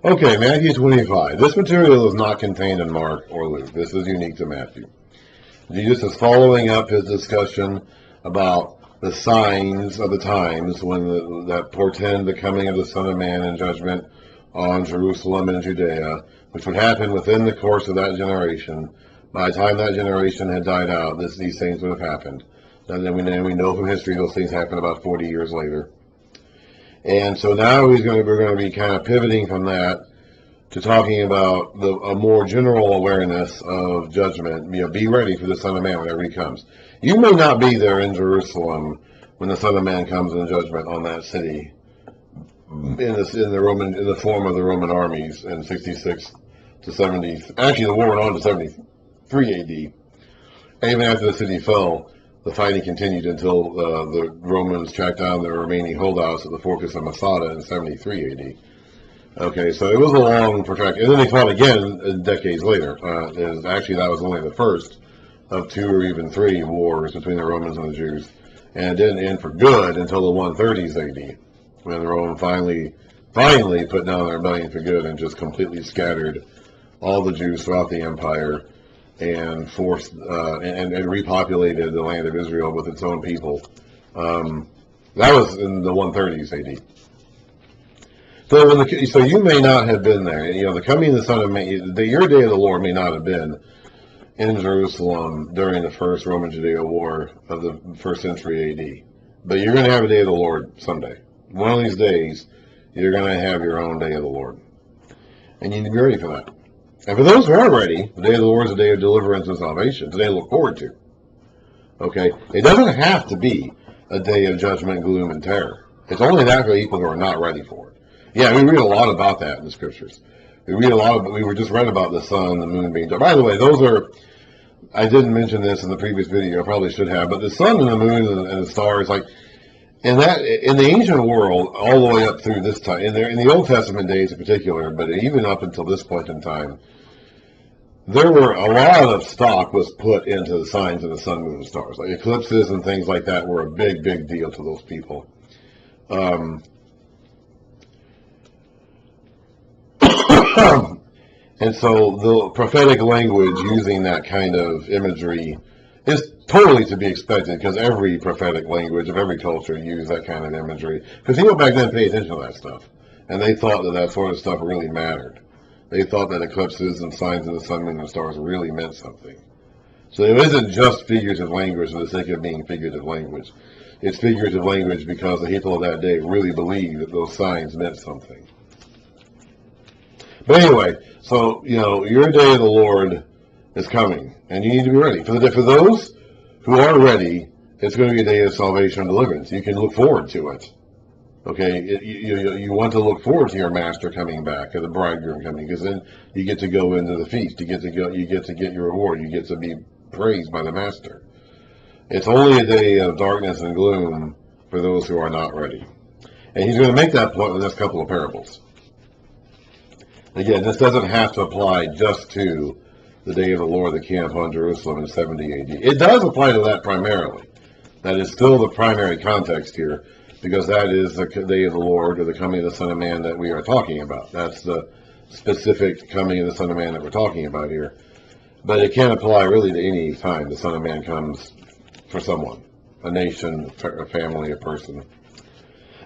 Okay, Matthew 25. This material is not contained in Mark or Luke. This is unique to Matthew. Jesus is following up his discussion about the signs of the times that portend the coming of the Son of Man and judgment on Jerusalem and Judea, which would happen within the course of that generation. By the time that generation had died out, these things would have happened. And then we know from history those things happened about 40 years later. And so now we're going to be kind of pivoting from that to talking about a more general awareness of judgment. Be ready for the Son of Man whenever he comes. You may not be there in Jerusalem when the Son of Man comes in judgment on that city in the form of the Roman armies in 66 to 70. Actually, the war went on to 73 AD. And even after the city fell, the fighting continued until the Romans tracked down the remaining holdouts at the fortress of Masada in 73 AD. Okay, so it was a long, protracted, and then they fought again decades later. Actually, that was only the first of 2 or even 3 wars between the Romans and the Jews. And it didn't end for good until the 130s AD, when the Romans finally put down their rebellion for good and just completely scattered all the Jews throughout the empire and forced and repopulated the land of Israel with its own people. That was in the 130s AD. So you may not have been there. The coming of the Son of Man, your day of the Lord may not have been in Jerusalem during the first Roman-Judea war of the 1st century AD. But you're going to have a day of the Lord someday. One of these days, you're going to have your own day of the Lord. And you need to be ready for that. And for those who are ready, the day of the Lord is a day of deliverance and salvation. It's a day to look forward to. Okay? It doesn't have to be a day of judgment, gloom, and terror. It's only that for people who are not ready for it. Yeah, we read a lot about that in the scriptures. We were just read about the sun, the moon being dark. By the way, I didn't mention this in the previous video, I probably should have, but the sun and the moon and the stars, in the ancient world, all the way up through this time, in the Old Testament days in particular, but even up until this point in time, there were a lot of stock was put into the signs of the sun, moon, and stars. Like eclipses and things like that were a big, big deal to those people. And so the prophetic language using that kind of imagery is totally to be expected, because every prophetic language of every culture used that kind of imagery. Because people back then paid attention to that stuff, and they thought that sort of stuff really mattered. They thought that eclipses and signs of the sun, moon, and stars really meant something. So it isn't just figurative language for the sake of being figurative language. It's figurative language because the people of that day really believed that those signs meant something. But anyway, so, your day of the Lord is coming, and you need to be ready. For those who are ready, it's going to be a day of salvation and deliverance. You can look forward to it. Okay, you want to look forward to your master coming back, or the bridegroom coming, because then you get to go into the feast. You get to get your reward. You get to be praised by the master. It's only a day of darkness and gloom for those who are not ready. And he's going to make that point with this couple of parables. Again, this doesn't have to apply just to the day of the Lord that came upon Jerusalem in 70 AD. It does apply to that primarily. That is still the primary context here, because that is the day of the Lord, or the coming of the Son of Man that we are talking about. That's the specific coming of the Son of Man that we're talking about here. But it can apply really to any time the Son of Man comes for someone, a nation, a family, a person.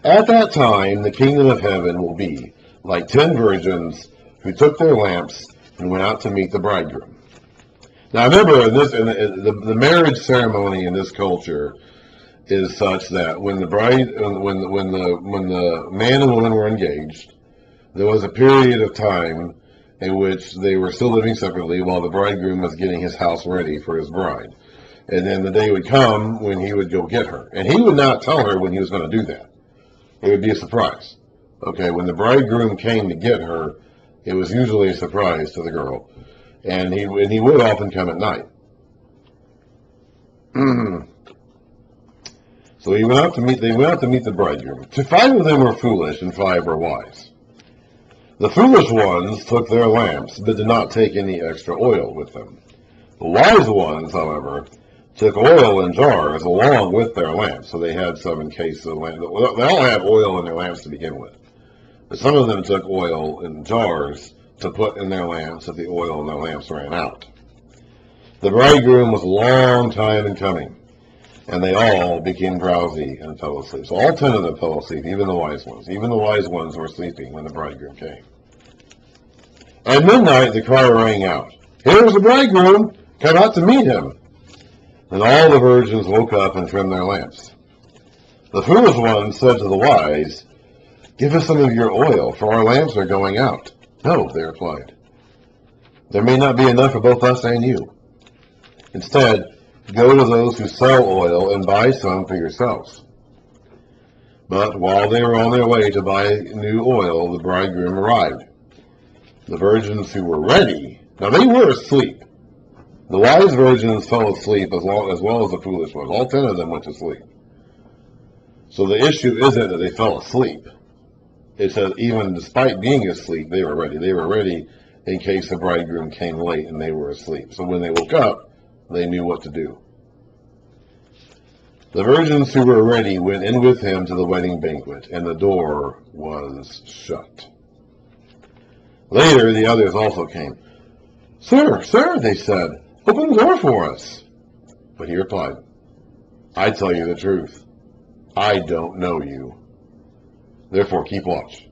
At that time, the kingdom of heaven will be like 10 virgins who took their lamps and went out to meet the bridegroom. Now remember, the marriage ceremony in this culture is such that when the man and woman were engaged, there was a period of time in which they were still living separately while the bridegroom was getting his house ready for his bride. And then the day would come when he would go get her. And he would not tell her when he was going to do that. It would be a surprise. Okay, when the bridegroom came to get her, it was usually a surprise to the girl. And he would often come at night. So they went out to meet the bridegroom. 5 of them were foolish and 5 were wise. The foolish ones took their lamps, but did not take any extra oil with them. The wise ones, however, took oil in jars along with their lamps. So they had some in case of the lamp. They all have oil in their lamps to begin with. But some of them took oil in jars to put in their lamps if the oil in their lamps ran out. The bridegroom was a long time in coming, and they all became drowsy and fell asleep. So all 10 of them fell asleep, even the wise ones. Even the wise ones were sleeping when the bridegroom came. At midnight the cry rang out, "Here's the bridegroom! Come out to meet him!" And all the virgins woke up and trimmed their lamps. The foolish ones said to the wise, "Give us some of your oil, for our lamps are going out." "No," they replied. "There may not be enough for both us and you. Instead, go to those who sell oil and buy some for yourselves." But while they were on their way to buy new oil, the bridegroom arrived. The virgins who were ready, now they were asleep. The wise virgins fell asleep as well as the foolish ones. All 10 of them went to sleep. So the issue isn't that they fell asleep. It's that even despite being asleep, they were ready. They were ready in case the bridegroom came late and they were asleep. So when they woke up, they knew what to do. The virgins who were ready went in with him to the wedding banquet, and the door was shut. Later, the others also came. "Sir, sir," they said, "open the door for us." But he replied, "I tell you the truth. I don't know you. Therefore keep watch,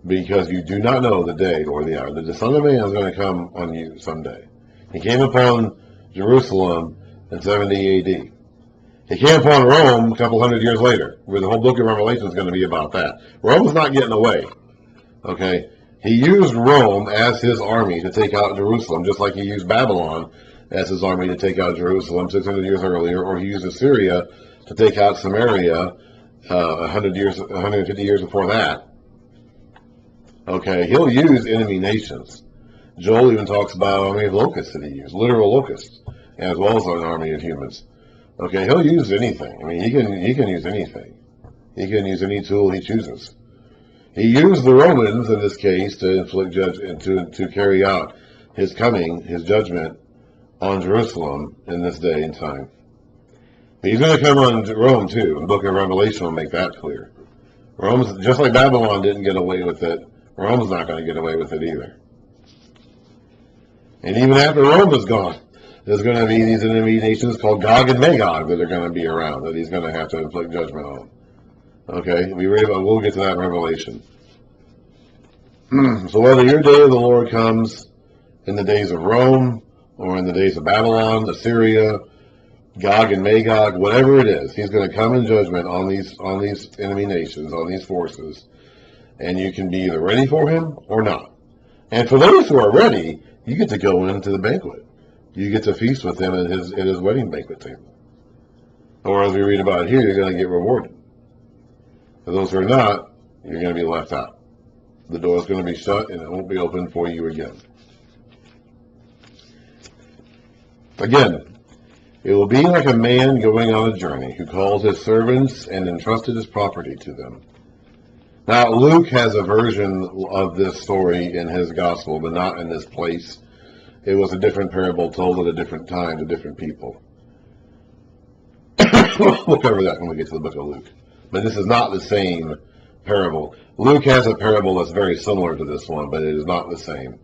because you do not know the day or the hour that the Son of Man is going to come on you someday." He came upon Jerusalem in 70 AD. He came upon Rome a couple hundred years later, where the whole book of Revelation is going to be about that. Rome's not getting away. Okay? He used Rome as his army to take out Jerusalem, just like he used Babylon as his army to take out Jerusalem 600 years earlier, or he used Assyria to take out Samaria 150 years before that. Okay, he'll use enemy nations. Joel even talks about an army of locusts that he used, literal locusts, as well as an army of humans. Okay, he'll use anything. I mean, he can use anything. He can use any tool he chooses. He used the Romans in this case to inflict to carry out his coming, his judgment on Jerusalem in this day and time. But he's going to come on Rome too. The book of Revelation will make that clear. Rome's, just like Babylon didn't get away with it, Rome's not going to get away with it either. And even after Rome is gone, there's going to be these enemy nations called Gog and Magog that are going to be around, that he's going to have to inflict judgment on. Okay, we'll get to that in Revelation. So whether your day of the Lord comes in the days of Rome, or in the days of Babylon, Assyria, Gog and Magog, whatever it is, he's going to come in judgment on these enemy nations, on these forces, and you can be either ready for him or not. And for those who are ready, you get to go into the banquet. You get to feast with him at his wedding banquet table. Or as we read about here, you're going to get rewarded. For those who are not, you're going to be left out. The door is going to be shut, and it won't be open for you again. Again, it will be like a man going on a journey who called his servants and entrusted his property to them. Now, Luke has a version of this story in his gospel, but not in this place. It was a different parable told at a different time to different people. We'll cover that when we get to the book of Luke. But this is not the same parable. Luke has a parable that's very similar to this one, but it is not the same.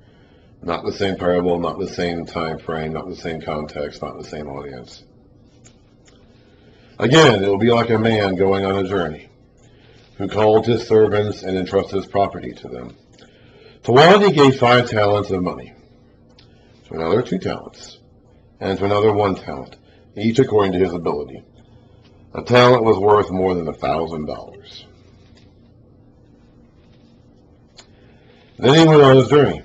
Not the same parable, not the same time frame, not the same context, not the same audience. Again, it will be like a man going on a journey who called his servants and entrusted his property to them. To one he gave 5 talents of money, to another 2 talents, and to another 1 talent, each according to his ability. A talent was worth more than $1,000. Then he went on his journey.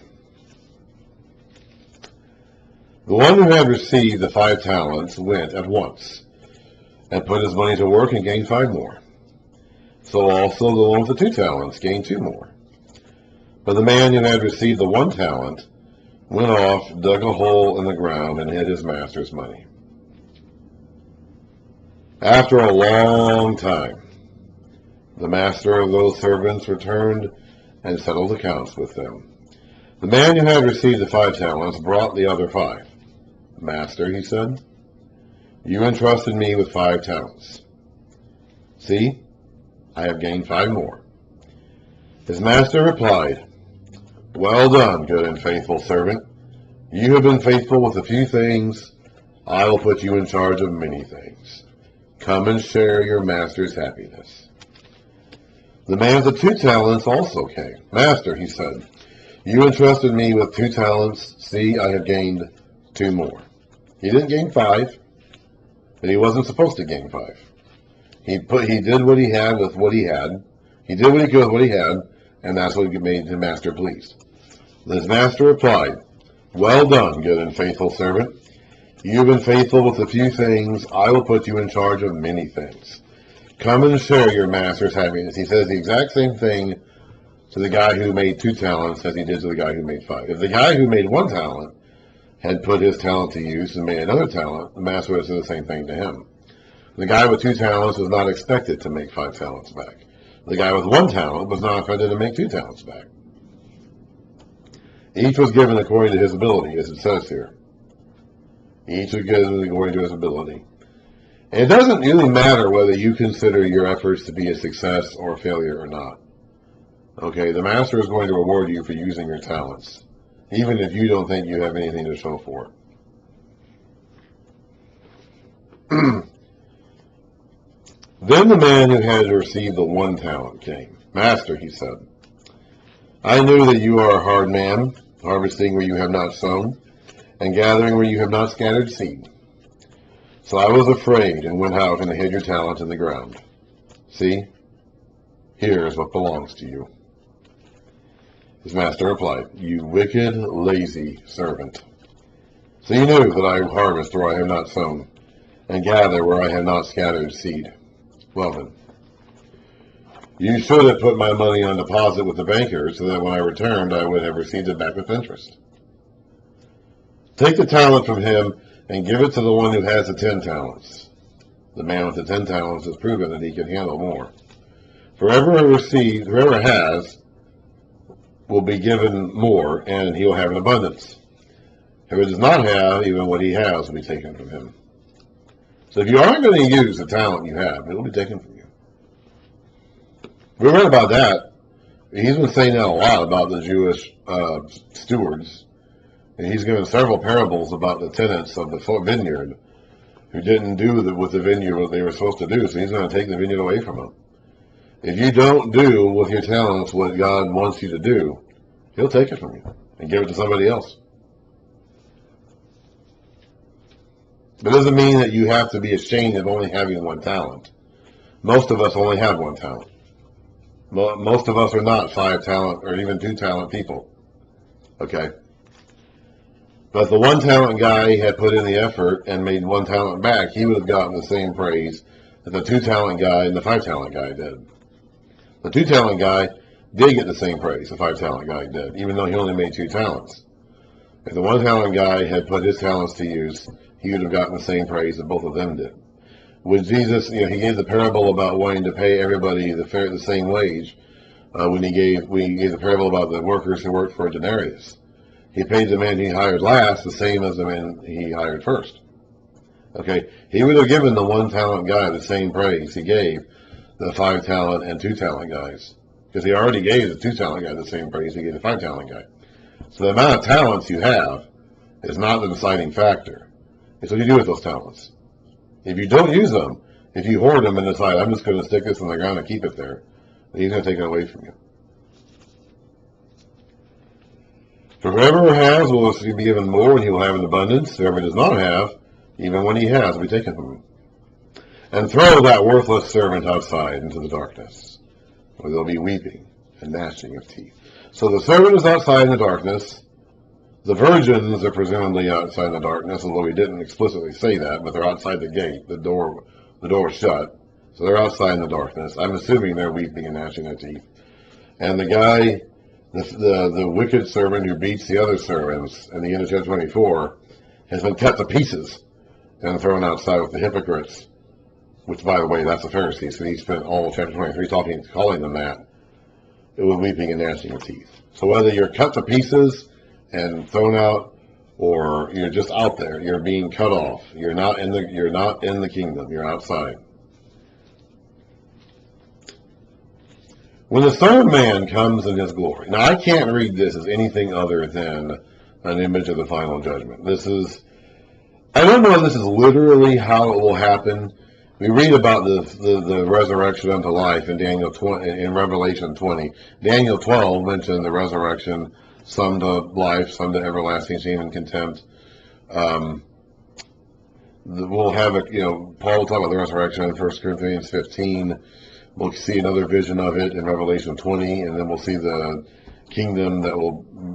The one who had received the 5 talents went at once, and put his money to work and gained 5 more. So also the one with the 2 talents gained 2 more. But the man who had received the 1 talent went off, dug a hole in the ground, and hid his master's money. After a long time, the master of those servants returned and settled accounts with them. The man who had received the 5 talents brought the other 5. "Master," he said, "you entrusted me with 5 talents. See, I have gained 5 more." His master replied, "Well done, good and faithful servant. You have been faithful with a few things. I will put you in charge of many things. Come and share your master's happiness." The man with the 2 talents also came. "Master," he said, "you entrusted me with 2 talents. See, I have gained 2 more." He didn't gain 5, but he wasn't supposed to gain 5. He did what he had with what he had. He did what he could with what he had, and that's what made the master pleased. His master replied, "Well done, good and faithful servant. You have been faithful with a few things. I will put you in charge of many things. Come and share your master's happiness." He says the exact same thing to the guy who made 2 talents as he did to the guy who made 5. If the guy who made 1 talent had put his talent to use and made another talent, the master would have said the same thing to him. The guy with 2 talents was not expected to make 5 talents back. The guy with 1 talent was not expected to make 2 talents back. Each was given according to his ability, as it says here. Each was given according to his ability. And it doesn't really matter whether you consider your efforts to be a success or a failure or not. Okay, the master is going to reward you for using your talents, even if you don't think you have anything to show for it. Then the man who had received the 1 talent came. "Master," he said, "I knew that you are a hard man, harvesting where you have not sown, and gathering where you have not scattered seed. So I was afraid and went out and hid your talent in the ground. See, here is what belongs to you." His master replied, "You wicked, lazy servant. So you knew that I harvest where I have not sown, and gather where I have not scattered seed. Well then, you should have put my money on deposit with the banker, so that when I returned I would have received it back with interest. Take the talent from him and give it to the one who has the 10 talents. The man with the 10 talents has proven that he can handle more. For whoever has will be given more, and he will have an abundance. Whoever does not have, even what he has will be taken from him. So if you aren't going to use the talent you have, it will be taken from you." We read about that. He's been saying that a lot about the Jewish stewards. And he's given several parables about the tenants of the vineyard who didn't do with the vineyard what they were supposed to do. So he's going to take the vineyard away from them. If you don't do with your talents what God wants you to do, he'll take it from you and give it to somebody else. It doesn't mean that you have to be ashamed of only having 1 talent. Most of us only have 1 talent. Most of us are not 5 talent or even 2 talent people. Okay? But the 1 talent guy had put in the effort and made 1 talent back, he would have gotten the same praise that the 2 talent guy and the 5 talent guy did. The 2 talent guy did get the same praise the 5 talent guy did, even though he only made 2 talents. If the 1 talent guy had put his talents to use, he would have gotten the same praise that both of them did. When Jesus, he gave the parable about wanting to pay everybody the same wage. When he gave the parable about the workers who worked for a denarius, he paid the man he hired last the same as the man he hired first. Okay, he would have given the 1 talent guy the same praise he gave the 5 talent and 2 talent guys, because he already gave the 2 talent guy the same praise he gave the 5 talent guy. So the amount of talents you have is not the deciding factor. It's what you do with those talents. If you don't use them, if you hoard them and decide, "I'm just going to stick this in the ground and keep it there," then he's going to take it away from you. For whoever has will be given more, and he will have an abundance. Whoever does not have, even when he has, will be taken from him. And throw that worthless servant outside into the darkness, where there will be weeping and gnashing of teeth. So the servant is outside in the darkness. The virgins are presumably outside in the darkness, although he didn't explicitly say that, but they're outside the gate. The door was shut, so they're outside in the darkness. I'm assuming they're weeping and gnashing their teeth. And the guy, the wicked servant who beats the other servants in the end of chapter 24, has been cut to pieces and thrown outside with the hypocrites, which, by the way, that's the Pharisees. So he spent all of chapter 23 calling them that. It was weeping and gnashing of teeth. So whether you're cut to pieces and thrown out, or you're just out there, you're being cut off. You're not in the kingdom. You're outside. When the Son of Man comes in his glory. Now, I can't read this as anything other than an image of the final judgment. I don't know if this is literally how it will happen. We read about the resurrection unto life in Daniel 20, in Revelation 20. Daniel 12 mentioned the resurrection, some to life, some to everlasting shame and contempt. We'll have Paul will talk about the resurrection in 1 Corinthians 15. We'll see another vision of it in Revelation 20, and then we'll see the kingdom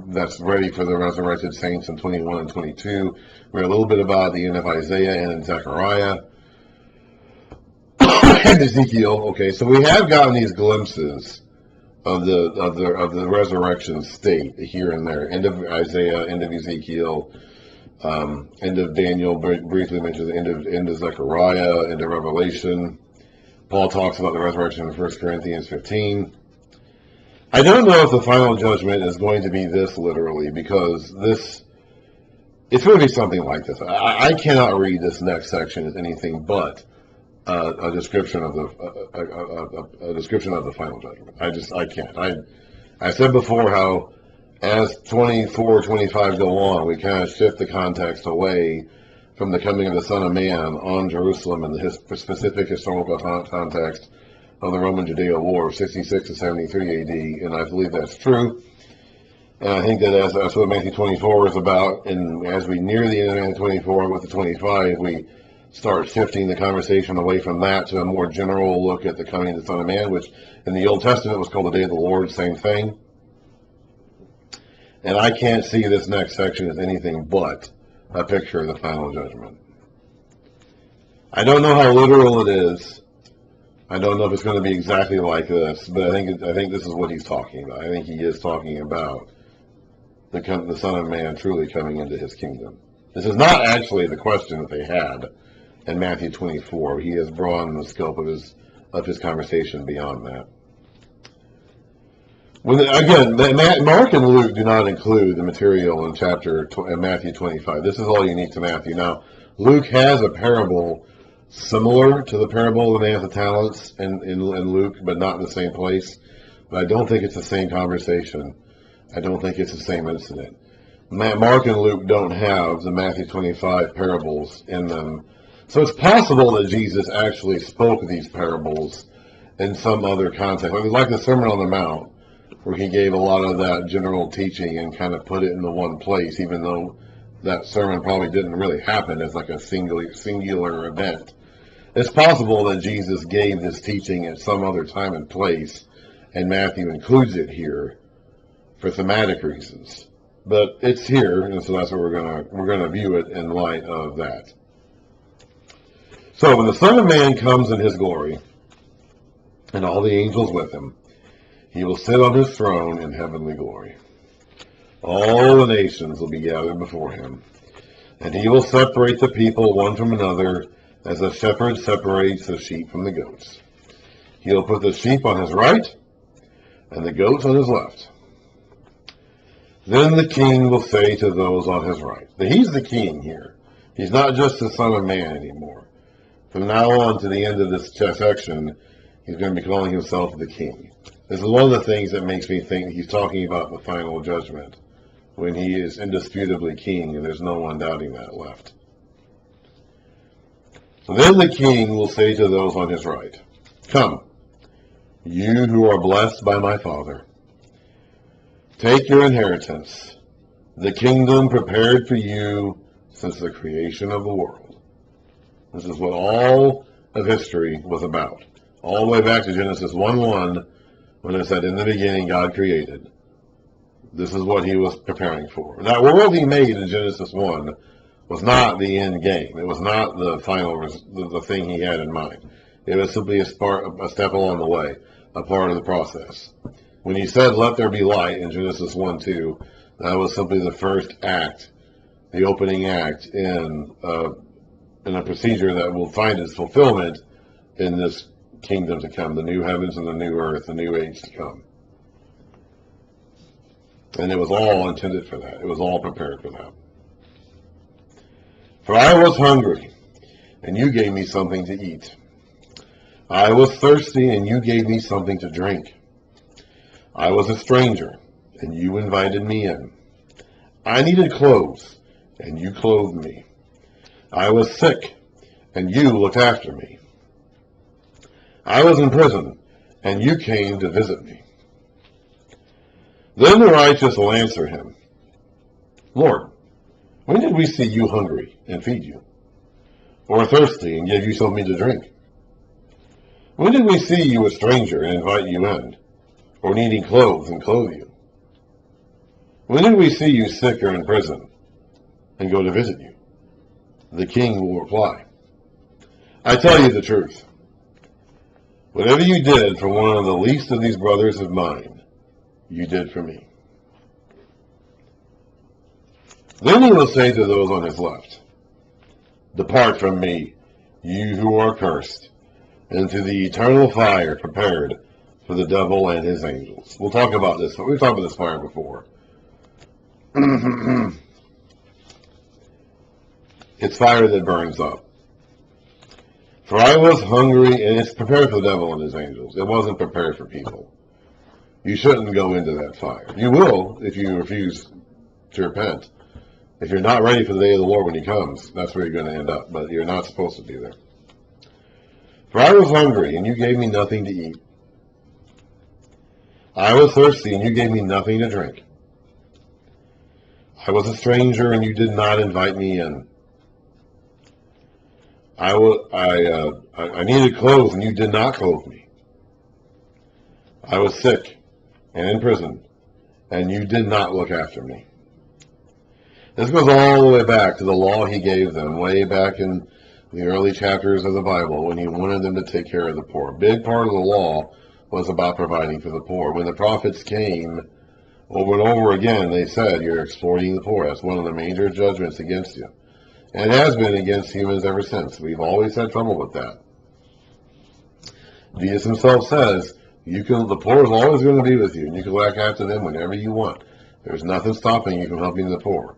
that's ready for the resurrected saints in 21 and 22. We read a little bit about the end of Isaiah and in Zechariah and Ezekiel. Okay, so we have gotten these glimpses of the resurrection state here and there. End of Isaiah, end of Ezekiel, end of Daniel, briefly mentioned the end of Zechariah, end of Revelation. Paul talks about the resurrection in 1 Corinthians 15. I don't know if the final judgment is going to be this literally, because it's going to be something like this. I cannot read this next section as anything but a description of the final judgment. I can't. I said before how as 24, 25 go on, we kind of shift the context away from the coming of the Son of Man on Jerusalem in the specific historical context of the Roman Judea War of 66 to 73 AD, and I believe that's true. And I think that that's what Matthew 24 is about, and as we near the end of Matthew 24 with the 25, we start shifting the conversation away from that to a more general look at the coming of the Son of Man, which in the Old Testament was called the Day of the Lord, same thing. And I can't see this next section as anything but a picture of the final judgment. I don't know how literal it is. I don't know if it's going to be exactly like this, but I think this is what he's talking about. I think he is talking about the Son of Man truly coming into his kingdom. This is not actually the question that they had in Matthew 24. He has broadened the scope of his conversation beyond that. Again, Mark and Luke do not include the material in Matthew 25. This is all unique to Matthew. Now, Luke has a parable similar to the parable of the man with the talents in Luke, but not in the same place. But I don't think it's the same conversation. I don't think it's the same incident. Mark and Luke don't have the Matthew 25 parables in them. So it's possible that Jesus actually spoke these parables in some other context. Like the Sermon on the Mount, where he gave a lot of that general teaching and kind of put it in the one place, even though that sermon probably didn't really happen as like a singular event. It's possible that Jesus gave this teaching at some other time and place, and Matthew includes it here for thematic reasons. But it's here, and so that's what we're gonna view it in light of that. So when the Son of Man comes in his glory, and all the angels with him, he will sit on his throne in heavenly glory. All the nations will be gathered before him, and he will separate the people one from another, as a shepherd separates the sheep from the goats. He will put the sheep on his right, and the goats on his left. Then the king will say to those on his right. He's the king here. He's not just the Son of Man anymore. From now on to the end of this section, he's going to be calling himself the king. This is one of the things that makes me think he's talking about the final judgment, when he is indisputably king, and there's no one doubting that left. So then the king will say to those on his right, "Come, you who are blessed by my Father, take your inheritance, the kingdom prepared for you since the creation of the world." This is what all of history was about. All the way back to Genesis 1:1, when it said, "In the beginning God created." This is what he was preparing for. That world he made in Genesis 1 was not the end game. It was not the final, the thing he had in mind. It was simply a step along the way, a part of the process. When he said, "Let there be light" in Genesis 1:2, that was simply the first act, the opening act in a procedure that will find its fulfillment in this kingdom to come, the new heavens and the new earth, the new age to come. And it was all intended for that. It was all prepared for that. "For I was hungry, and you gave me something to eat. I was thirsty, and you gave me something to drink. I was a stranger, and you invited me in. I needed clothes, and you clothed me. I was sick, and you looked after me. I was in prison, and you came to visit me. Then the righteous will answer him, Lord, when did we see you hungry and feed you, or thirsty and give you something to drink? When did we see you a stranger and invite you in, or needing clothes and clothe you? When did we see you sick or in prison and go to visit you? The king will reply, I tell you the truth. Whatever you did for one of the least of these brothers of mine, you did for me. Then he will say to those on his left, Depart from me, you who are cursed, into the eternal fire prepared for the devil and his angels. We'll talk about this. We've talked about this fire before. It's fire that burns up. For I was hungry, and it's prepared for the devil and his angels. It wasn't prepared for people. You shouldn't go into that fire. You will if you refuse to repent. If you're not ready for the day of the Lord when he comes, that's where you're going to end up. But you're not supposed to be there. For I was hungry, and you gave me nothing to eat. I was thirsty, and you gave me nothing to drink. I was a stranger, and you did not invite me in. I needed clothes, and you did not clothe me. I was sick and in prison, and you did not look after me. This goes all the way back to the law he gave them, way back in the early chapters of the Bible, when he wanted them to take care of the poor. A big part of the law was about providing for the poor. When the prophets came, over and over again, they said, you're exploiting the poor. That's one of the major judgments against you. And it has been against humans ever since. We've always had trouble with that. Jesus himself says, the poor is always going to be with you, and you can look after them whenever you want. There's nothing stopping you from helping the poor.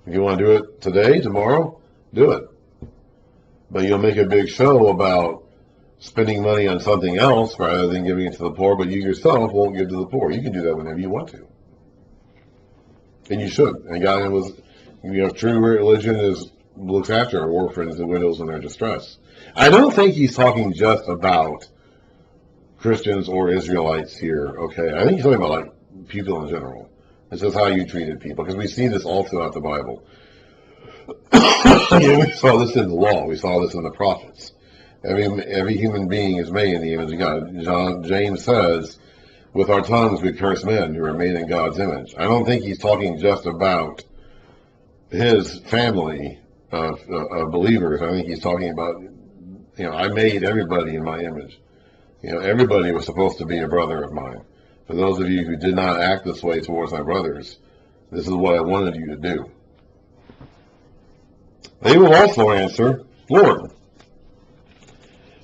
If you want to do it today, tomorrow, do it. But you'll make a big show about spending money on something else rather than giving it to the poor, but you yourself won't give to the poor. You can do that whenever you want to. And you should. And God was, true religion looks after orphans and widows in their distress. I don't think he's talking just about Christians or Israelites here, okay? I think he's talking about, like, people in general. This is how you treated people, because we see this all throughout the Bible. We saw this in the law. We saw this in the prophets. Every human being is made in the image of God. James says, with our tongues we curse men who are made in God's image. I don't think he's talking just about his family of believers. I think he's talking about, I made everybody in my image. Everybody was supposed to be a brother of mine. For those of you who did not act this way towards my brothers, this is what I wanted you to do. They will also answer, Lord,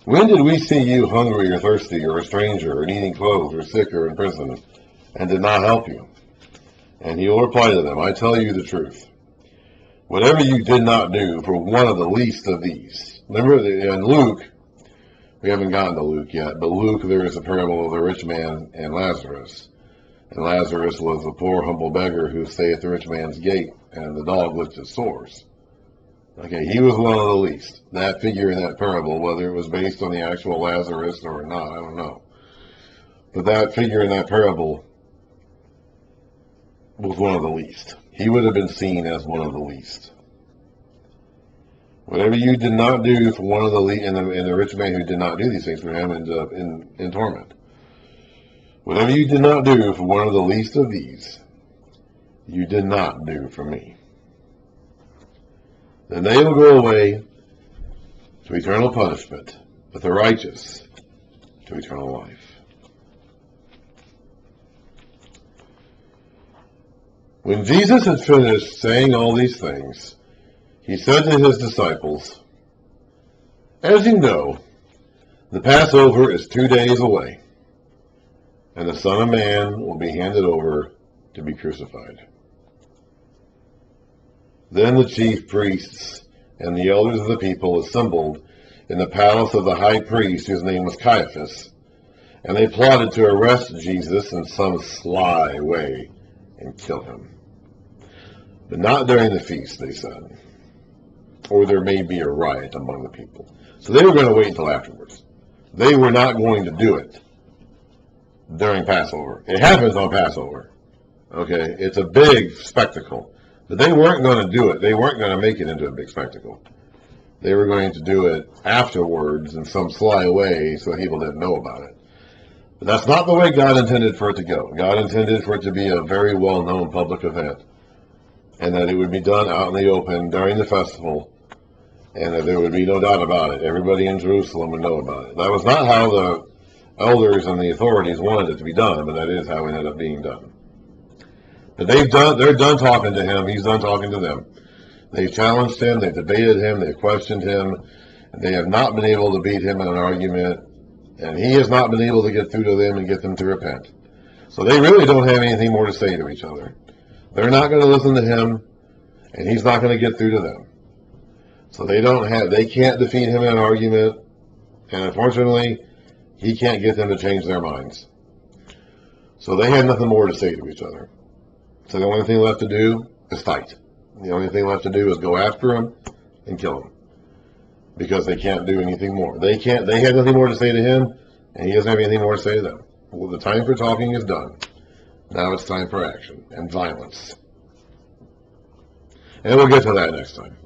when did we see you hungry or thirsty or a stranger or needing clothes or sick or in prison and did not help you? And he will reply to them, I tell you the truth. Whatever you did not do for one of the least of these. Remember in Luke, we haven't gotten to Luke yet, but Luke, there is a parable of the rich man and Lazarus. And Lazarus was a poor, humble beggar who stayed at the rich man's gate, and the dog licked his sores. Okay, he was one of the least. That figure in that parable, whether it was based on the actual Lazarus or not, I don't know. But that figure in that parable was one of the least. He would have been seen as one of the least. Whatever you did not do for one of the least, and the rich man who did not do these things for him ended up in torment. Whatever you did not do for one of the least of these, you did not do for me. Then they will go away to eternal punishment, but the righteous to eternal life. When Jesus had finished saying all these things, he said to his disciples, As you know, the Passover is 2 days away, and the Son of Man will be handed over to be crucified. Then the chief priests and the elders of the people assembled in the palace of the high priest, whose name was Caiaphas, and they plotted to arrest Jesus in some sly way and kill him. But not during the feast, they said, or there may be a riot among the people. So they were going to wait until afterwards. They were not going to do it during Passover. It happens on Passover. Okay, it's a big spectacle. But they weren't going to do it. They weren't going to make it into a big spectacle. They were going to do it afterwards in some sly way so people didn't know about it. But that's not the way God intended for it to go. God intended for it to be a very well-known public event, and that it would be done out in the open during the festival, and that there would be no doubt about it. Everybody in Jerusalem would know about it. That was not how the elders and the authorities wanted it to be done, but that is how it ended up being done. But they're done talking to him. He's done talking to them. They've challenged him, they've debated him, they've questioned him, and they have not been able to beat him in an argument, and he has not been able to get through to them and get them to repent. So they really don't have anything more to say to each other. They're not going to listen to him, and he's not going to get through to them. So they can't defeat him in an argument, and unfortunately, he can't get them to change their minds. So they had nothing more to say to each other. So the only thing left to do is fight. The only thing left to do is go after him and kill him, because they can't do anything more. They had nothing more to say to him, and he doesn't have anything more to say to them. Well, the time for talking is done. Now it's time for action and violence. And we'll get to that next time.